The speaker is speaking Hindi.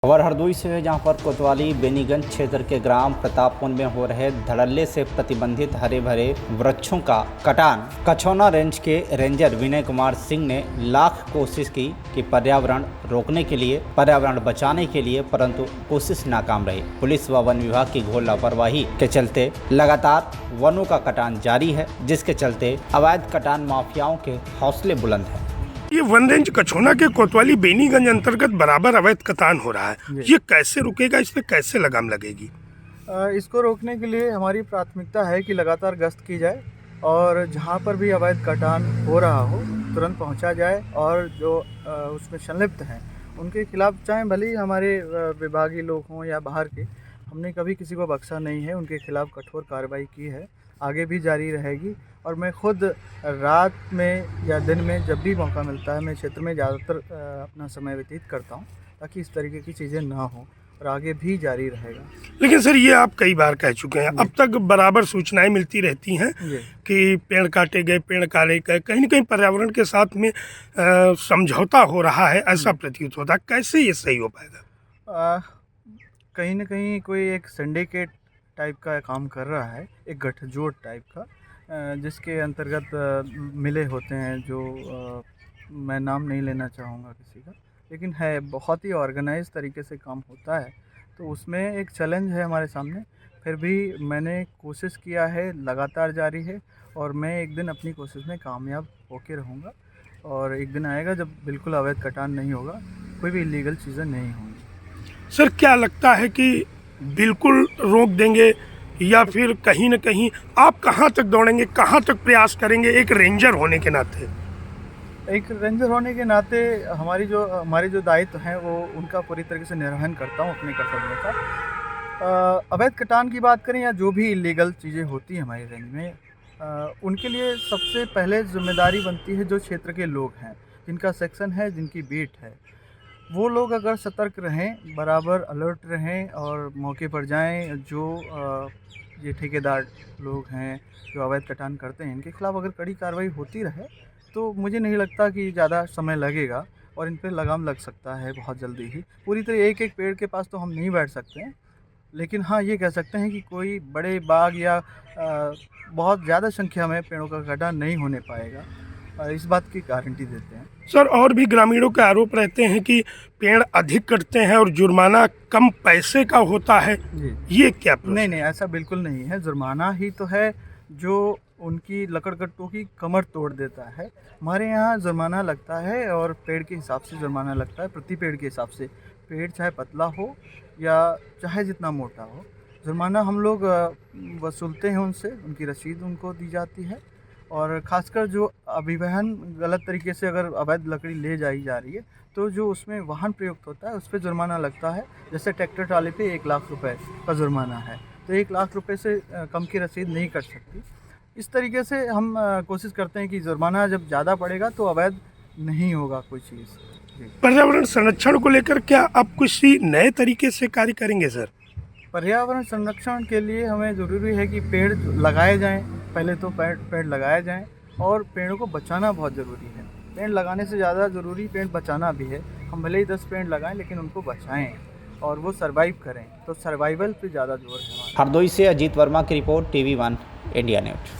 खबर हरदोई से है, जहां पर कोतवाली बेनीगंज क्षेत्र के ग्राम प्रतापपुर में हो रहे धड़ल्ले से प्रतिबंधित हरे भरे वृक्षों का कटान कछौना रेंज के रेंजर विनय कुमार सिंह ने लाख कोशिश की कि पर्यावरण रोकने के लिए, पर्यावरण बचाने के लिए, परंतु कोशिश नाकाम रही। पुलिस व वन विभाग की घोर लापरवाही के चलते लगातार वनों का कटान जारी है, जिसके चलते अवैध कटान माफियाओं के हौसले बुलंद हैं। ये वन रेंज कछौना के कोतवाली बेनीगंज अंतर्गत बराबर अवैध कटान हो रहा है। ये कैसे रुकेगा, इस पे कैसे लगाम लगेगी? इसको रोकने के लिए हमारी प्राथमिकता है कि लगातार गश्त की जाए और जहाँ पर भी अवैध कटान हो रहा हो तुरंत पहुँचा जाए और जो उसमें संलिप्त हैं उनके खिलाफ, चाहे भले ही हमारे विभागीय लोग हों या बाहर के, हमने कभी किसी को बख्शा नहीं है। उनके खिलाफ कठोर कार्रवाई की है, आगे भी जारी रहेगी। और मैं खुद रात में या दिन में जब भी मौका मिलता है, मैं क्षेत्र में ज़्यादातर अपना समय व्यतीत करता हूँ ताकि इस तरीके की चीज़ें ना हो, और आगे भी जारी रहेगा। लेकिन सर, ये आप कई बार कह चुके हैं, अब तक बराबर सूचनाएं मिलती रहती हैं कि पेड़ काटे गए, पेड़ काटे गए, कहीं न कहीं पर्यावरण के साथ में समझौता हो रहा है, ऐसा प्रतीत होता है। कैसे ये सही हो पाएगा? कहीं ना कहीं कोई एक सिंडिकेट टाइप का काम कर रहा है, एक गठजोड़ टाइप का, जिसके अंतर्गत मिले होते हैं जो मैं नाम नहीं लेना चाहूँगा किसी का, लेकिन है बहुत ही ऑर्गेनाइज तरीके से काम होता है। तो उसमें एक चैलेंज है हमारे सामने, फिर भी मैंने कोशिश किया है, लगातार जारी है, और मैं एक दिन अपनी कोशिश में कामयाब होके रहूँगा। और एक दिन आएगा जब बिल्कुल अवैध कटान नहीं होगा, कोई भी इलीगल चीज़ें नहीं होंगी। सर, क्या लगता है कि बिल्कुल रोक देंगे या फिर कहीं न कहीं आप कहाँ तक दौड़ेंगे, कहाँ तक प्रयास करेंगे एक रेंजर होने के नाते? एक रेंजर होने के नाते हमारे जो दायित्व हैं वो उनका पूरी तरीके से निर्वहन करता हूँ अपने कर्तव्यों का। अवैध कटान की बात करें या जो भी इलीगल चीज़ें होती हैं हमारी रेंज में, उनके लिए सबसे पहले जिम्मेदारी बनती है जो क्षेत्र के लोग हैं, जिनका सेक्शन है, जिनकी बीट है। वो लोग अगर सतर्क रहें, बराबर अलर्ट रहें और मौके पर जाएं, जो ये ठेकेदार लोग हैं जो अवैध कटान करते हैं, इनके खिलाफ अगर कड़ी कार्रवाई होती रहे तो मुझे नहीं लगता कि ज़्यादा समय लगेगा और इन पे लगाम लग सकता है बहुत जल्दी ही। पूरी तरह एक एक पेड़ के पास तो हम नहीं बैठ सकते हैं, लेकिन हाँ ये कह सकते हैं कि कोई बड़े बाग या बहुत ज़्यादा संख्या में पेड़ों का कटान नहीं होने पाएगा, इस बात की गारंटी देते हैं। सर, और भी ग्रामीणों के आरोप रहते हैं कि पेड़ अधिक कटते हैं और जुर्माना कम पैसे का होता है, ये क्या? नहीं, ऐसा बिल्कुल नहीं है। जुर्माना ही तो है जो उनकी लकड़कट्टों की कमर तोड़ देता है। हमारे यहाँ जुर्माना लगता है और पेड़ के हिसाब से जुर्माना लगता है, प्रति पेड़ के हिसाब से। पेड़ चाहे पतला हो या चाहे जितना मोटा हो, जुर्माना हम लोग वसूलते हैं उनसे, उनकी रसीद उनको दी जाती है। और ख़ासकर जो अभिवहन गलत तरीके से अगर अवैध लकड़ी ले जाई जा रही है तो जो उसमें वाहन प्रयुक्त होता है उस पर जुर्माना लगता है। जैसे ट्रैक्टर ट्राली पे 1 लाख रुपए का जुर्माना है, तो 1 लाख रुपए से कम की रसीद नहीं कट सकती। इस तरीके से हम कोशिश करते हैं कि जुर्माना जब ज़्यादा पड़ेगा तो अवैध नहीं होगा कोई चीज़। पर्यावरण संरक्षण को लेकर क्या आप किसी नए तरीके से कार्य करेंगे सर? पर्यावरण संरक्षण के लिए हमें ज़रूरी है कि पेड़ लगाए जाएं। पहले तो पेड़ लगाए जाएं और पेड़ों को बचाना बहुत ज़रूरी है। पेड़ लगाने से ज़्यादा ज़रूरी पेड़ बचाना भी है। हम भले ही 10 पेड़ लगाएं लेकिन उनको बचाएं और वो सर्वाइव करें, तो सर्वाइवल पे ज़्यादा जोर है। हरदोई से अजीत वर्मा की रिपोर्ट, TV1 इंडिया न्यूज़।